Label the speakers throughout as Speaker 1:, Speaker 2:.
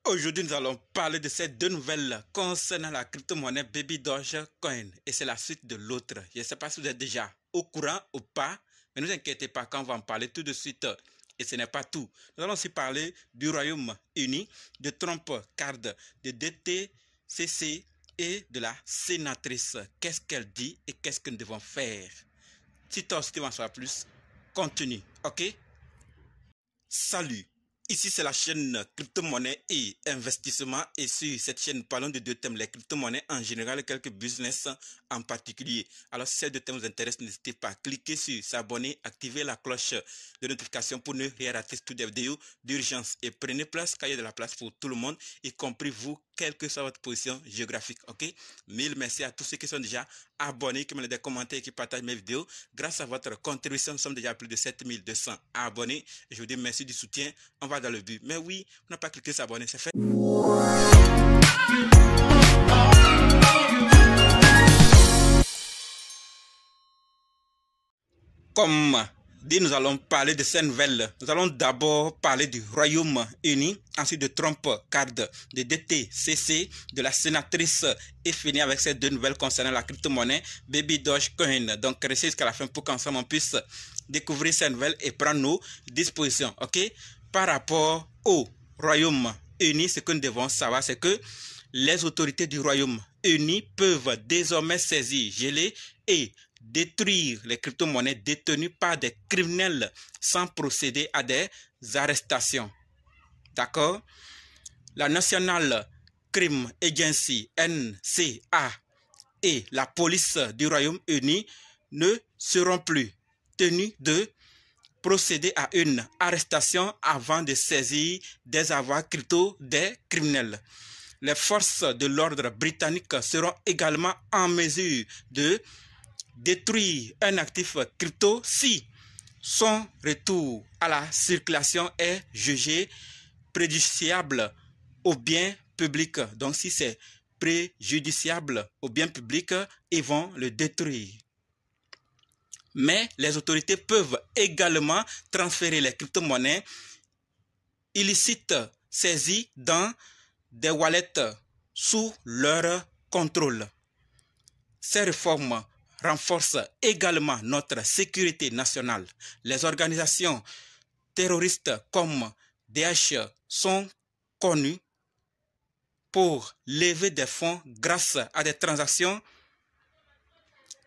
Speaker 1: Aujourd'hui, nous allons parler de ces deux nouvelles concernant la crypto-monnaie Baby Dogecoin. Et c'est la suite de l'autre. Je ne sais pas si vous êtes déjà au courant ou pas, mais ne vous inquiétez pas quand on va en parler tout de suite. Et ce n'est pas tout. Nous allons aussi parler du Royaume-Uni, de Trump Card, de DTCC et de la sénatrice. Qu'est-ce qu'elle dit et qu'est-ce que nous devons faire? Si tu veux en savoir plus, continue, ok? Salut! Ici, c'est la chaîne crypto-monnaie et investissement. Et sur cette chaîne, nous parlons de deux thèmes, les crypto-monnaies en général et quelques business en particulier. Alors, si ces deux thèmes vous intéressent, n'hésitez pas à cliquer sur s'abonner, activer la cloche de notification pour ne rien rater toutes les vidéos d'urgence. Et prenez place, car il y a de la place pour tout le monde, y compris vous, quelle que soit votre position géographique. Ok? Mille merci à tous ceux qui sont déjà abonnés, qui me laissent des commentaires et qui partagent mes vidéos. Grâce à votre contribution, nous sommes déjà à plus de 7200 abonnés. Et je vous dis merci du soutien. On va dans le but. Mais oui, on n'a pas cliqué sur s'abonner, c'est fait. Comme dit, nous allons parler de ces nouvelles. Nous allons d'abord parler du Royaume-Uni, ensuite de Trump Card, de DTCC, de la sénatrice et finir avec ces deux nouvelles concernant la crypto-monnaie Baby Dogecoin. Donc, restez jusqu'à la fin pour qu'ensemble on puisse découvrir ces nouvelles et prendre nos dispositions. Ok? Par rapport au Royaume-Uni, ce que nous devons savoir, c'est que les autorités du Royaume-Uni peuvent désormais saisir, geler et détruire les crypto-monnaies détenues par des criminels sans procéder à des arrestations. D'accord? La National Crime Agency, NCA, et la police du Royaume-Uni ne seront plus tenus de procéder à une arrestation avant de saisir des avoirs crypto des criminels. Les forces de l'ordre britannique seront également en mesure de détruire un actif crypto si son retour à la circulation est jugé préjudiciable au bien public. Donc si c'est préjudiciable au bien public, ils vont le détruire. Mais les autorités peuvent également transférer les crypto-monnaies illicites saisies dans des wallets sous leur contrôle. Ces réformes renforcent également notre sécurité nationale. Les organisations terroristes comme Daesh sont connues pour lever des fonds grâce à des transactions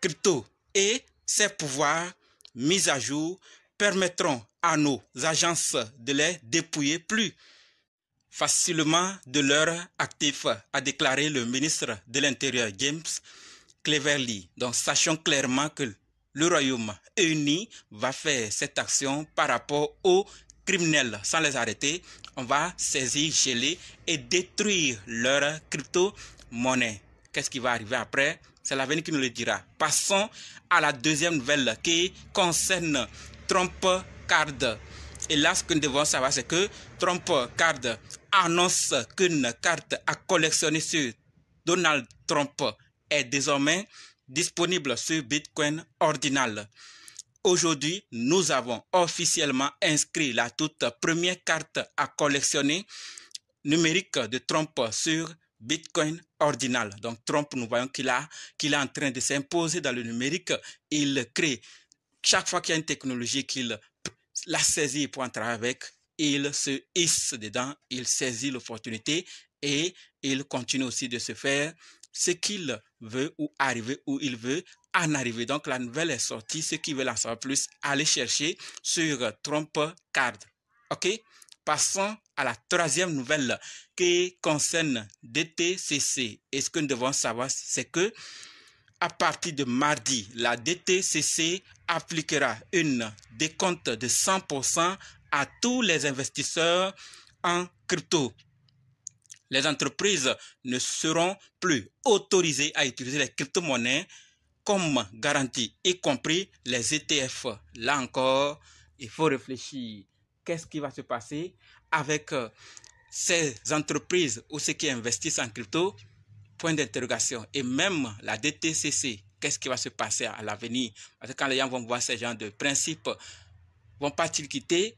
Speaker 1: crypto et ces pouvoirs mis à jour permettront à nos agences de les dépouiller plus facilement de leurs actifs, a déclaré le ministre de l'Intérieur James Cleverly. Donc sachons clairement que le Royaume-Uni va faire cette action par rapport aux criminels. Sans les arrêter, on va saisir, geler et détruire leurs crypto-monnaies. Qu'est-ce qui va arriver après? C'est l'avenir qui nous le dira. Passons à la deuxième nouvelle qui concerne Trump Card. Et là, ce que nous devons savoir, c'est que Trump Card annonce qu'une carte à collectionner sur Donald Trump est désormais disponible sur Bitcoin Ordinal. Aujourd'hui, nous avons officiellement inscrit la toute première carte à collectionner numérique de Trump sur Bitcoin Ordinal. Donc Trump, nous voyons qu'il est en train de s'imposer dans le numérique. Il crée, chaque fois qu'il y a une technologie qu'il la saisit pour entrer avec, il se hisse dedans, il saisit l'opportunité et il continue aussi de se faire ce qu'il veut ou arriver où il veut en arriver. Donc la nouvelle est sortie, ceux qui veulent en savoir plus, allez chercher sur Trump Card. Ok? Passons à la troisième nouvelle qui concerne DTCC. Et ce que nous devons savoir, c'est que à partir de mardi, la DTCC appliquera une décompte de 100% à tous les investisseurs en crypto. Les entreprises ne seront plus autorisées à utiliser les crypto-monnaies comme garantie, y compris les ETF. Là encore, il faut réfléchir. Qu'est-ce qui va se passer avec ces entreprises ou ceux qui investissent en crypto? Point d'interrogation. Et même la DTCC, qu'est-ce qui va se passer à l'avenir? Parce que quand les gens vont voir ces genres de principes, vont pas-ils quitter?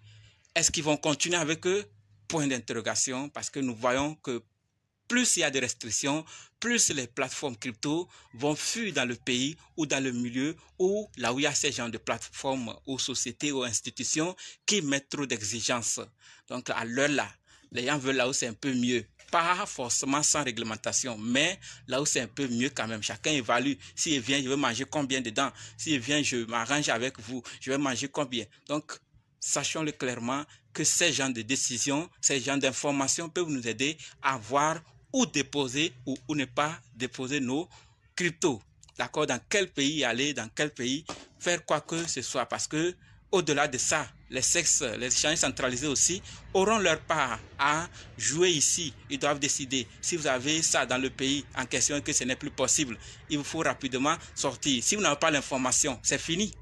Speaker 1: Est-ce qu'ils vont continuer avec eux? point d'interrogation parce que nous voyons que plus il y a de restrictions, plus les plateformes crypto vont fuir dans le pays ou dans le milieu où là où il y a ces genres de plateformes ou sociétés ou institutions qui mettent trop d'exigences. Donc à l'heure là, les gens veulent là où c'est un peu mieux. Pas forcément sans réglementation, mais là où c'est un peu mieux quand même. Chacun évalue. S'il vient, je vais manger combien dedans. S'il vient, je m'arrange avec vous. Je vais manger combien. Donc, sachons-le clairement que ces genres de décisions, ces genres d'informations peuvent nous aider à voir où déposer ou où ne pas déposer nos cryptos. D'accord? Dans quel pays aller, dans quel pays faire quoi que ce soit. Parce que au-delà de ça, les échanges centralisés aussi auront leur part à jouer ici. Ils doivent décider si vous avez ça dans le pays en question et que ce n'est plus possible. Il vous faut rapidement sortir. Si vous n'avez pas l'information, c'est fini.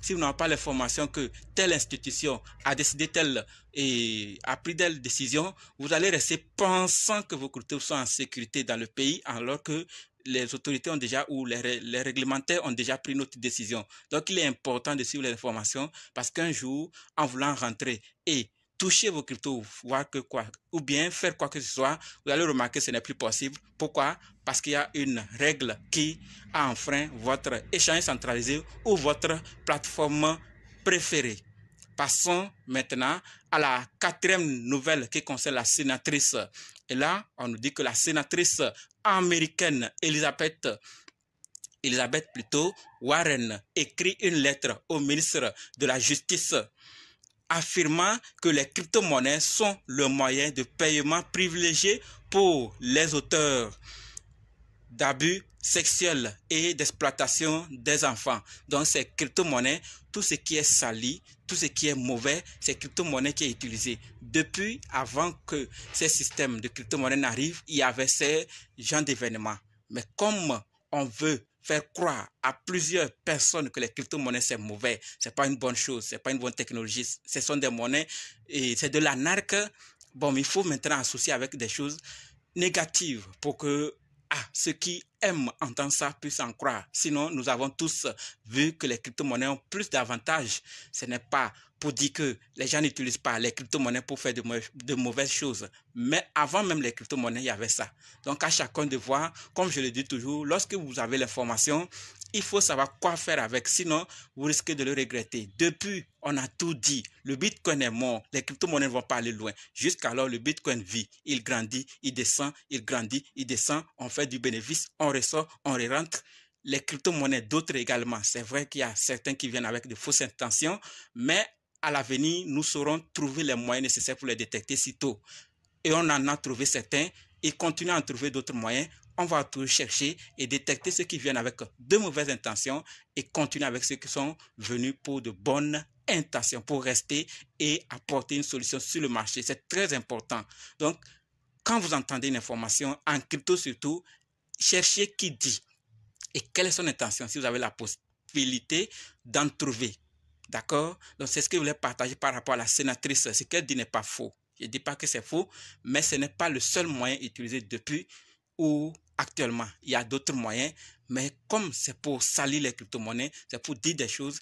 Speaker 1: Si vous n'avez pas l'information que telle institution a décidé telle et a pris telle décision, vous allez rester pensant que vos cryptos sont en sécurité dans le pays alors que les autorités ont déjà ou les réglementaires ont déjà pris notre décision. Donc, il est important de suivre les informations parce qu'un jour, en voulant rentrer et toucher vos cryptos, voir que quoi, ou bien faire quoi que ce soit, vous allez remarquer que ce n'est plus possible. Pourquoi? Parce qu'il y a une règle qui a enfreint votre échange centralisé ou votre plateforme préférée. Passons maintenant à la quatrième nouvelle qui concerne la sénatrice. Et là, on nous dit que la sénatrice américaine Elizabeth Warren écrit une lettre au ministre de la Justice affirmant que les crypto-monnaies sont le moyen de paiement privilégié pour les auteurs d'abus sexuels et d'exploitation des enfants. Donc, ces crypto-monnaies, tout ce qui est sali, tout ce qui est mauvais, c'est crypto-monnaie qui est utilisé. Depuis, avant que ces systèmes de crypto-monnaie n'arrivent, il y avait ces genres d'événements. Mais comme on veut faire croire à plusieurs personnes que les crypto-monnaies c'est mauvais, c'est pas une bonne chose, c'est pas une bonne technologie, ce sont des monnaies et c'est de l'arnaque. Bon, il faut maintenant associer avec des choses négatives pour que ceux qui aiment entendre ça puissent en croire. Sinon, nous avons tous vu que les crypto-monnaies ont plus d'avantages. Ce n'est pas pour dire que les gens n'utilisent pas les crypto-monnaies pour faire de mauvaises choses. Mais avant même les crypto-monnaies, il y avait ça. Donc, à chacun de voir, comme je le dis toujours, lorsque vous avez l'information, il faut savoir quoi faire avec. Sinon, vous risquez de le regretter. Depuis, on a tout dit. Le Bitcoin est mort. Les crypto-monnaies ne vont pas aller loin. Jusqu'alors, le Bitcoin vit. Il grandit, il descend, il grandit, il descend. On fait du bénéfice, on ressort, on rentre. Les crypto-monnaies, d'autres également. C'est vrai qu'il y a certains qui viennent avec de fausses intentions, mais à l'avenir, nous saurons trouver les moyens nécessaires pour les détecter sitôt. Et on en a trouvé certains. Et continuer à en trouver d'autres moyens. On va toujours chercher et détecter ceux qui viennent avec de mauvaises intentions et continuer avec ceux qui sont venus pour de bonnes intentions, pour rester et apporter une solution sur le marché. C'est très important. Donc, quand vous entendez une information, en crypto surtout, cherchez qui dit et quelle est son intention si vous avez la possibilité d'en trouver. D'accord? Donc, c'est ce que je voulais partager par rapport à la sénatrice. Ce qu'elle dit n'est pas faux. Je ne dis pas que c'est faux, mais ce n'est pas le seul moyen utilisé depuis ou actuellement. Il y a d'autres moyens, mais comme c'est pour salir les crypto-monnaies, c'est pour dire des choses,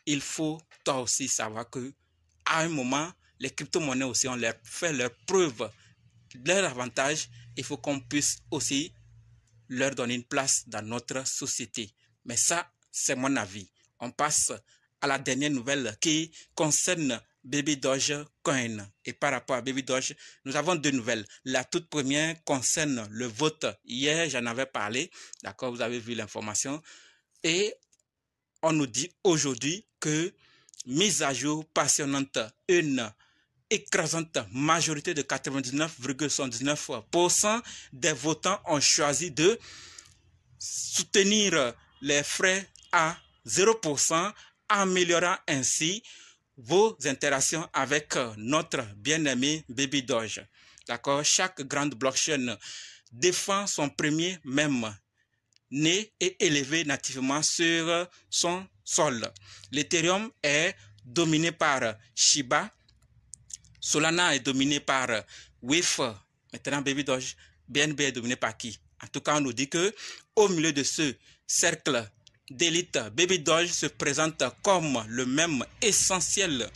Speaker 1: il faut toi aussi savoir que à un moment, les crypto-monnaies aussi ont fait leur preuve, leur avantage. Il faut qu'on puisse aussi leur donner une place dans notre société. Mais ça, c'est mon avis. On passe à la dernière nouvelle qui concerne Baby Dogecoin. Et par rapport à Baby Doge, nous avons deux nouvelles. La toute première concerne le vote. Hier, j'en avais parlé. D'accord, vous avez vu l'information. Et on nous dit aujourd'hui que, mise à jour passionnante, une écrasante majorité de 99,79% des votants ont choisi de soutenir les frais à 0%, améliorant ainsi vos interactions avec notre bien-aimé Baby Doge. D'accord? Chaque grande blockchain défend son premier mème né et élevé nativement sur son sol. L'Ethereum est dominé par Shiba. Solana est dominé par WIF. Maintenant, Baby Doge, BNB est dominé par qui? En tout cas, on nous dit que au milieu de ce cercle d'élite, Baby Doge se présente comme le même essentiel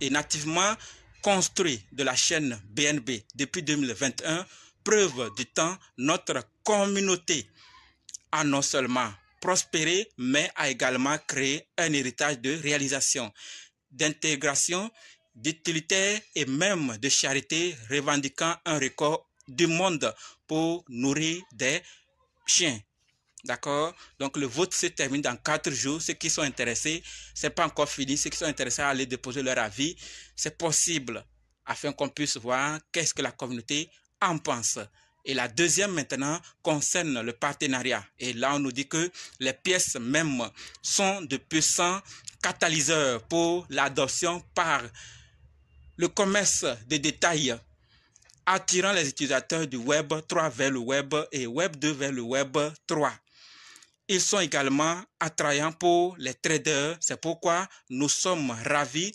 Speaker 1: et nativement construit de la chaîne BNB depuis 2021, preuve du temps, notre communauté a non seulement prospéré, mais a également créé un héritage de réalisation, d'intégration, d'utilitaire et même de charité, revendiquant un record du monde pour nourrir des chiens. D'accord? Donc le vote se termine dans 4 jours. Ceux qui sont intéressés, c'est pas encore fini. Ceux qui sont intéressés à aller déposer leur avis, c'est possible afin qu'on puisse voir qu'est-ce que la communauté en pense. Et la deuxième maintenant concerne le partenariat. Et là, on nous dit que les pièces même sont de puissants catalyseurs pour l'adoption par le commerce de détail, attirant les utilisateurs du Web 3 vers le Web et Web 2 vers le Web 3. Ils sont également attrayants pour les traders. C'est pourquoi nous sommes ravis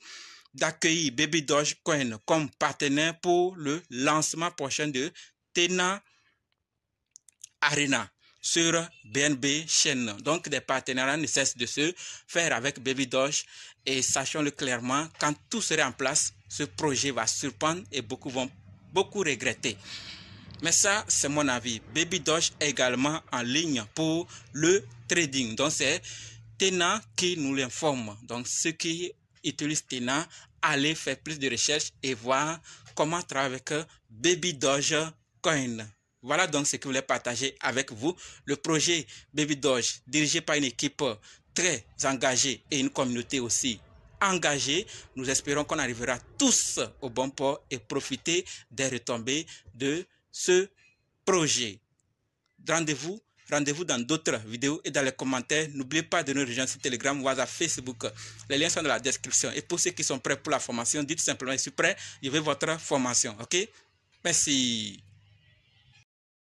Speaker 1: d'accueillir Baby Dogecoin comme partenaire pour le lancement prochain de Tena Arena sur BNB Chain. Donc, des partenariats ne cessent de se faire avec Baby Doge et sachons-le clairement, quand tout sera en place, ce projet va surprendre et beaucoup vont regretter. Mais ça, c'est mon avis. Baby Doge est également en ligne pour le trading. Donc, c'est Tena qui nous l'informe. Donc, ceux qui utilisent Tena, allez faire plus de recherches et voir comment travailler avec Baby Doge Coin. Voilà donc ce que je voulais partager avec vous. Le projet Baby Doge, dirigé par une équipe très engagée et une communauté aussi engagée. Nous espérons qu'on arrivera tous au bon port et profiter des retombées de ce projet. Rendez-vous dans d'autres vidéos et dans les commentaires. N'oubliez pas de nous rejoindre sur Telegram, WhatsApp, Facebook. Les liens sont dans la description. Et pour ceux qui sont prêts pour la formation, dites simplement, je suis prêt, je veux votre formation. Ok? Merci.